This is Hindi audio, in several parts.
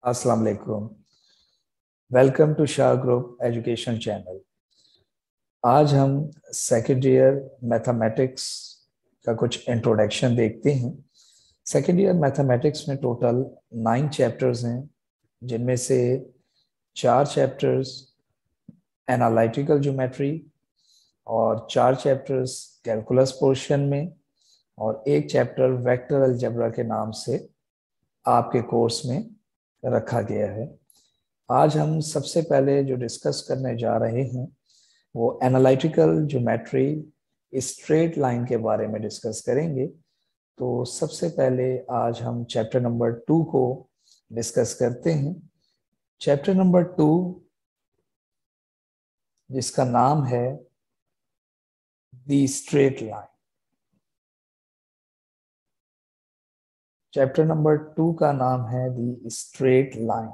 अस्सलाम वालेकुम। Welcome to Shah group education channel. आज हम सेकेंड ईयर मैथमेटिक्स का कुछ इंट्रोडक्शन देखते हैं। सेकेंड ईयर मैथमेटिक्स में टोटल 9 चैप्टर्स हैं, जिनमें से 4 चैप्टर्स एनालिटिकल ज्योमेट्री और 4 चैप्टर्स कैलकुलस पोर्शन में और एक चैप्टर वेक्टर अलजेब्रा के नाम से आपके कोर्स में रखा गया है। आज हम सबसे पहले जो डिस्कस करने जा रहे हैं वो एनालिटिकल ज्योमेट्री स्ट्रेट लाइन के बारे में डिस्कस करेंगे। तो सबसे पहले आज हम चैप्टर नंबर 2 को डिस्कस करते हैं। चैप्टर नंबर 2, जिसका नाम है the straight line. Chapter number 2 का नाम है द स्ट्रेट लाइन।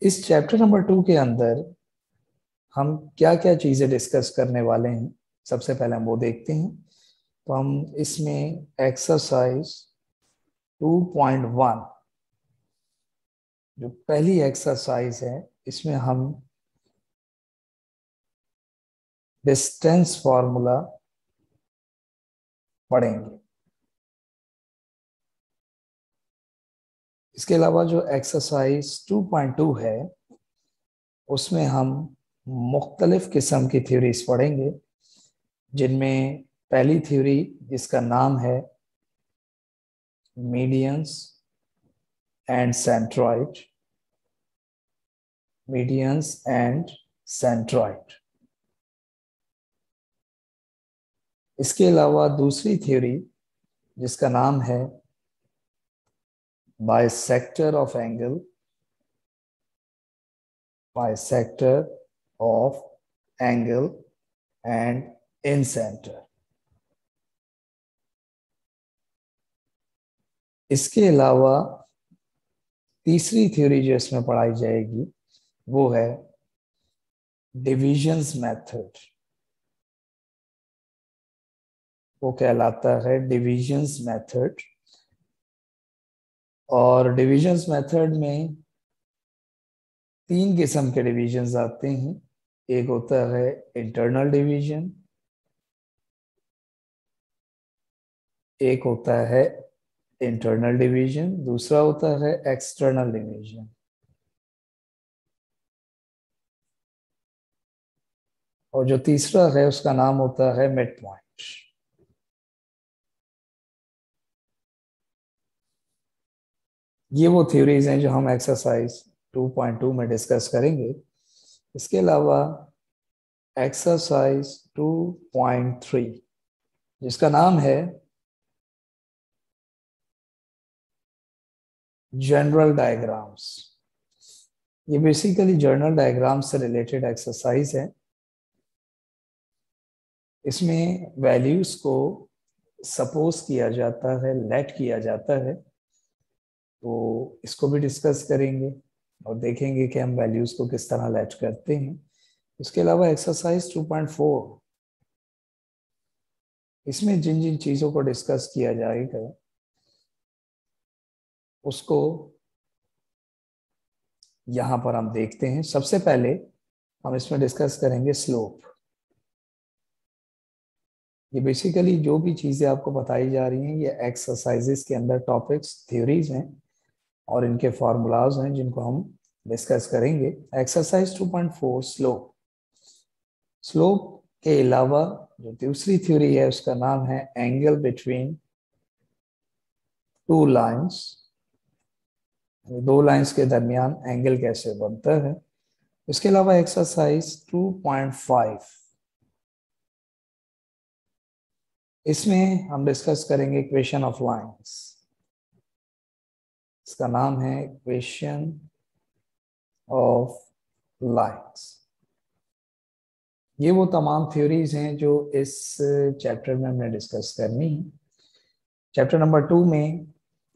इस चैप्टर नंबर 2 के अंदर हम क्या क्या चीजें डिस्कस करने वाले हैं, सबसे पहले हम वो देखते हैं। तो हम इसमें एक्सरसाइज 2.1, जो पहली एक्सरसाइज है, इसमें हम डिस्टेंस फॉर्मूला पढ़ेंगे। इसके अलावा जो एक्सरसाइज 2.2 है, उसमें हम मुख्तलिफ किस्म की थ्योरीज पढ़ेंगे, जिनमें पहली थ्योरी जिसका नाम है medians and centroid. Medians and centroid. इसके अलावा दूसरी थ्योरी जिसका नाम है bisector of angle. Bisector of angle and in centre. इसके अलावा तीसरी थ्योरी जो इसमें पढ़ाई जाएगी वो है डिविजन्स मेथड। वो कहलाता है डिविजन्स मेथड। और डिविजन्स मेथड में 3 किस्म के डिविजन्स आते हैं। एक होता है इंटरनल डिवीजन, एक होता है इंटरनल डिवीजन, दूसरा होता है एक्सटर्नल डिवीजन। और जो तीसरा है उसका नाम होता है मिड पॉइंट। ये वो थ्योरीज हैं जो हम एक्सरसाइज 2.2 में डिस्कस करेंगे। इसके अलावा एक्सरसाइज 2.3, जिसका नाम है जनरल डायग्राम्स। ये बेसिकली जनरल डायग्राम से रिलेटेड एक्सरसाइज है। इसमें वैल्यूज को सपोज किया जाता है, लेट किया जाता है। तो इसको भी डिस्कस करेंगे और देखेंगे कि हम वैल्यूज को किस तरह लेट करते हैं। इसके अलावा एक्सरसाइज 2.4, इसमें जिन जिन चीजों को डिस्कस किया जाएगा उसको यहां पर हम देखते हैं। सबसे पहले हम इसमें डिस्कस करेंगे स्लोप। ये बेसिकली जो भी चीजें आपको बताई जा रही हैं ये एक्सरसाइजेस के अंदर टॉपिक्स, थ्योरीज हैं और इनके फॉर्मूलाज हैं जिनको हम डिस्कस करेंगे। Exercise 2.4 slope. स्लोप के अलावा जो दूसरी थ्योरी है उसका नाम है एंगल बिटवीन टू लाइंस। दो लाइंस के दरमियान एंगल कैसे बनता है। इसके अलावा एक्सरसाइज 2.5, इसमें हम डिस्कस करेंगे इक्वेशन ऑफ लाइंस। इसका नाम है इक्वेशन ऑफ लाइंस। ये वो तमाम थ्योरीज हैं जो इस चैप्टर में हमने डिस्कस करनी है। चैप्टर नंबर 2 में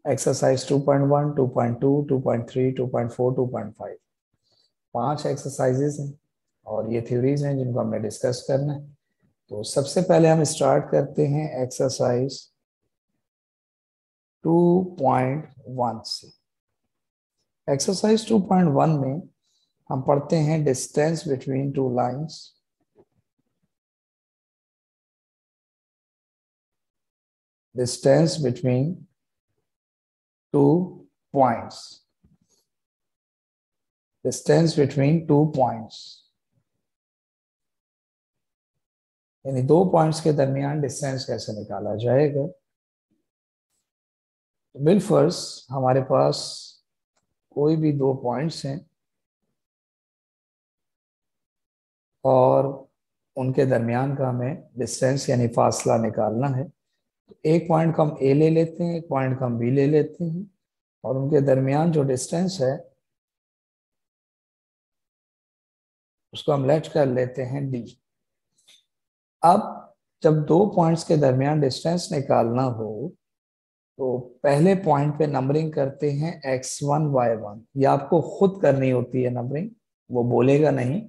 एक्सरसाइज 2.1, 2.2, 2.3, 2.4, 2.5, 5 एक्सरसाइजेस हैं और ये थ्योरीज हैं जिनको हमने डिस्कस करना है। तो सबसे पहले हम स्टार्ट करते हैं एक्सरसाइज 2.1 से। एक्सरसाइज 2.1 में हम पढ़ते हैं distance between two lines. Distance between two points. Distance between two points यानी दो पॉइंट्स के दरमियान डिस्टेंस कैसे निकाला जाएगा। बिलफर्ज हमारे पास कोई भी दो पॉइंट्स हैं और उनके दरमियान का हमें डिस्टेंस यानी फासला निकालना है। तो एक पॉइंट को हम ए ले लेते हैं, एक पॉइंट को हम बी ले लेते हैं और उनके दरमियान जो डिस्टेंस है उसको हम लेट कर लेते हैं डी। अब जब दो पॉइंट्स के दरमियान डिस्टेंस निकालना हो तो पहले पॉइंट पे नंबरिंग करते हैं x1 y1। ये आपको खुद करनी होती है नंबरिंग, वो बोलेगा नहीं,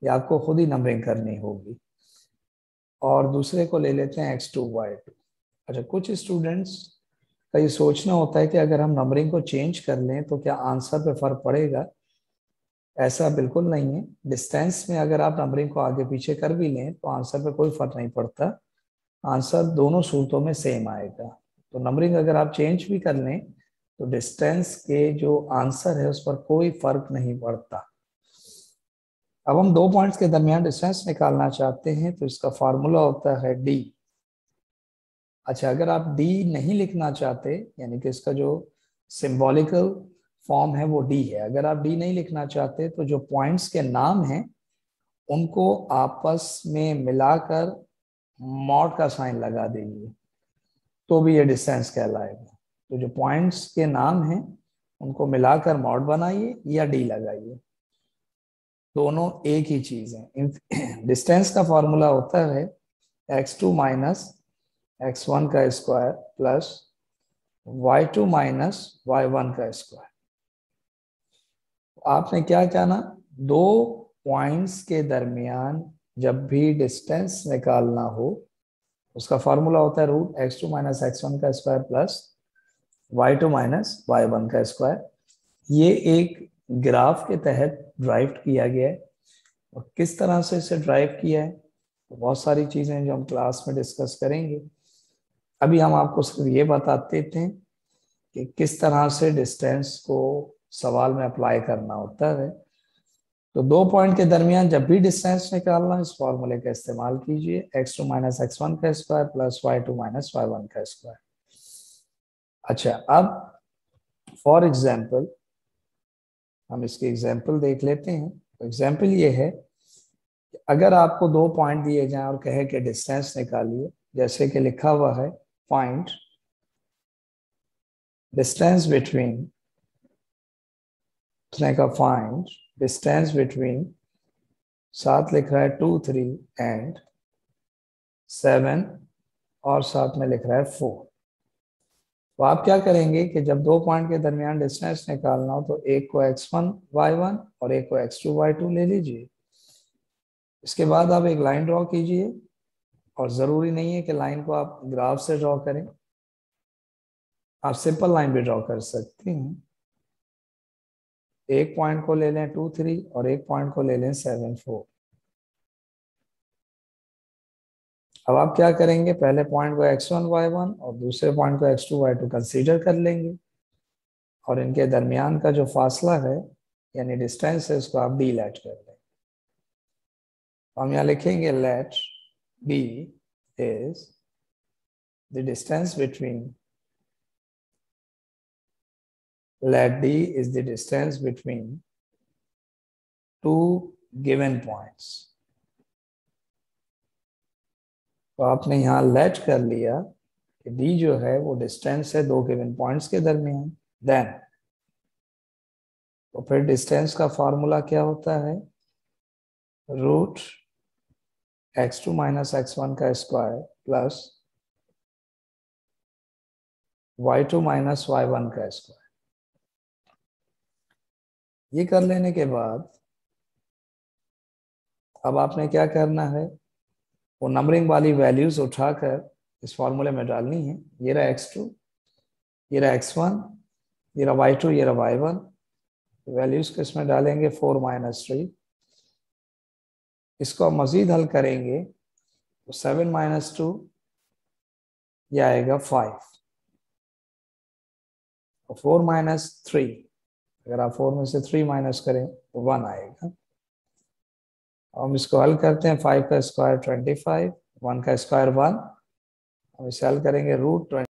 ये आपको खुद ही नंबरिंग करनी होगी। और दूसरे को ले लेते हैं x2 y2। अच्छा, कुछ स्टूडेंट्स का ये सोचना होता है कि अगर हम नंबरिंग को चेंज कर लें तो क्या आंसर पे फर्क पड़ेगा। ऐसा बिल्कुल नहीं है। डिस्टेंस में अगर आप नंबरिंग को आगे पीछे कर भी लें तो आंसर पे कोई फर्क नहीं पड़ता, आंसर दोनों सूरतों में सेम आएगा। तो नंबरिंग अगर आप चेंज भी कर लें तो डिस्टेंस के जो आंसर है उस पर कोई फर्क नहीं पड़ता। अब हम दो पॉइंट्स के दरमियान डिस्टेंस निकालना चाहते हैं तो इसका फार्मूला होता है डी। अच्छा, अगर आप डी नहीं लिखना चाहते यानी कि इसका जो सिंबॉलिकल फॉर्म है वो डी है, अगर आप डी नहीं लिखना चाहते तो जो पॉइंट्स के नाम हैं उनको आपस में मिलाकर मॉड का साइन लगा दीजिए तो भी ये डिस्टेंस कहलाएगा। तो जो पॉइंट्स के नाम हैं उनको मिलाकर मॉड बनाइए या डी लगाइए, दोनों एक ही चीज है। डिस्टेंस का फॉर्मूला होता है x2 माइनस x1 का square plus y2 minus y1 का स्क्वायर। आपने क्या कहना, दो पॉइंट्स के दरमियान जब भी डिस्टेंस निकालना हो उसका फॉर्मूला होता है रूट x2 माइनस x1 का square plus y2 minus y1 का स्क्वायर। ये एक ग्राफ के तहत ड्राइव किया गया है और किस तरह से इसे ड्राइव किया है तो बहुत सारी चीजें जो हम क्लास में डिस्कस करेंगे। अभी हम आपको सिर्फ ये बताते थे कि किस तरह से डिस्टेंस को सवाल में अप्लाई करना होता है। तो दो पॉइंट के दरमियान जब भी डिस्टेंस निकालना इस फॉर्मूले का इस्तेमाल कीजिए, x2 माइनस x1 का square plus y2 minus y1 का स्क्वायर। अच्छा, अब फॉर एग्जाम्पल हम इसकी एग्जाम्पल देख लेते हैं। एग्जाम्पल ये है कि अगर आपको दो पॉइंट दिए जाएं और कहे कि डिस्टेंस निकालिए, जैसे कि लिखा हुआ है पॉइंट डिस्टेंस बिटवीन, का फाइंड डिस्टेंस बिटवीन, साथ लिख रहा है 2 3 एंड 7 और साथ में लिख रहा है 4। तो आप क्या करेंगे कि जब दो पॉइंट के दरमियान डिस्टेंस निकालना हो तो एक को x1 y1 और एक को x2 y2 ले लीजिए। इसके बाद आप एक लाइन ड्रॉ कीजिए और जरूरी नहीं है कि लाइन को आप ग्राफ से ड्रॉ करें, आप सिंपल लाइन भी ड्रॉ कर सकते हैं। एक पॉइंट को ले लें 2 3 और एक पॉइंट को ले लें 7 4। अब आप क्या करेंगे, पहले पॉइंट को x1 y1 और दूसरे पॉइंट को x2 y2 कंसीडर कर लेंगे और इनके दरमियान का जो फासला है यानी डिस्टेंस है उसको आप डी लेट कर लेंगे। हम यहाँ लिखेंगे let D is the distance between, let d is the distance between two given points। तो आपने यहाँ let कर लिया कि d जो है वो डिस्टेंस है दो गिवन पॉइंट्स के दरमियान। देन तो फिर डिस्टेंस का फॉर्मूला क्या होता है, रूट x2 माइनस x1 का square plus y2 minus y1 का स्क्वायर। ये कर लेने के बाद अब आपने क्या करना है, वो नंबरिंग वाली वैल्यूज उठाकर इस फॉर्मूले में डालनी है। ये रहा x2 ये रहा x1, ये रहा y2, ये रहा y1। वैल्यूज को इसमें डालेंगे 4 - 3। इसको हम मजीद हल करेंगे तो 7 - 2 ये आएगा 5, और 4 - 3, अगर आप 4 में से 3 माइनस करें तो 1 आएगा। हम इसको हल करते हैं। 5 का स्क्वायर 25, 1 का स्क्वायर 1। हम इसे हल करेंगे √20